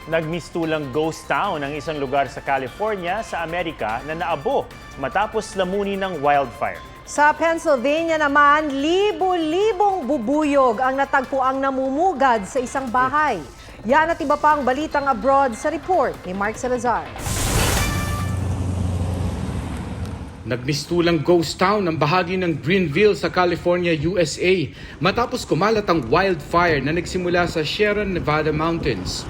Nagmistulang ghost town ang isang lugar sa California sa Amerika na naabo matapos lamunin ng wildfire. Sa Pennsylvania naman, libo-libong bubuyog ang natagpuang namumugad sa isang bahay. Yan at iba pang balitang abroad sa report ni Mark Salazar. Nagmistulang ghost town ang bahagi ng Greenville sa California, USA matapos kumalat ang wildfire na nagsimula sa Sierra Nevada Mountains.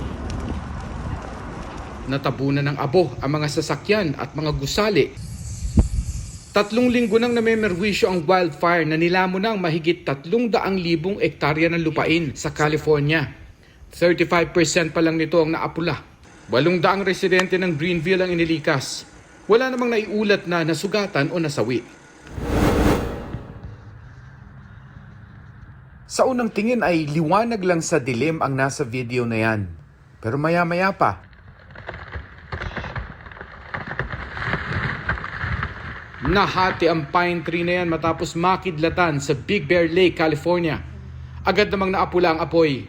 Natabunan ng abo ang mga sasakyan at mga gusali. 3 linggo nang namemerwisyo ang wildfire na nilamon ng mahigit 300,000 ektarya ng lupain sa California. 35% pa lang nito ang naapula. 800 residente ng Greenville ang inilikas. Wala namang naiulat na nasugatan o nasawi. Sa unang tingin ay liwanag lang sa dilim ang nasa video na yan. Pero maya-maya pa, nahati ang pine tree na yan matapos makidlatan sa Big Bear Lake, California. Agad namang naapula ang apoy.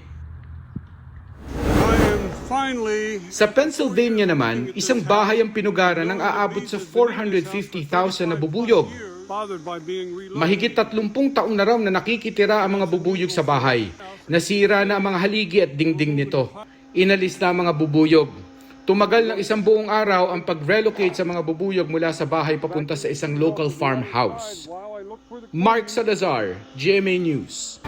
Sa Pennsylvania naman, isang bahay ang pinugaran ng aabot sa 450,000 na bubuyog. Mahigit 30 taon na raw na nakikitira ang mga bubuyog sa bahay. Nasira na ang mga haligi at dingding nito. Inalis na ang mga bubuyog. Tumagal ng isang buong araw ang pag-relocate sa mga bubuyog mula sa bahay papunta sa isang local farmhouse. Mark Salazar, GMA News.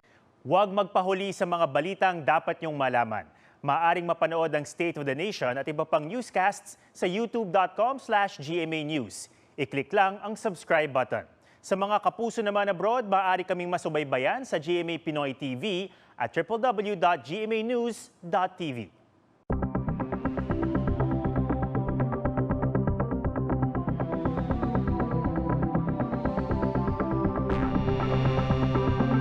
Huwag magpahuli sa mga balitang dapat niyong malaman. Maaring mapanood ang State of the Nation at iba pang newscasts sa youtube.com/GMA News. I-click lang ang subscribe button. Sa mga kapuso naman abroad, maaari kaming masubaybayan sa GMA Pinoy TV at www.gmanews.tv.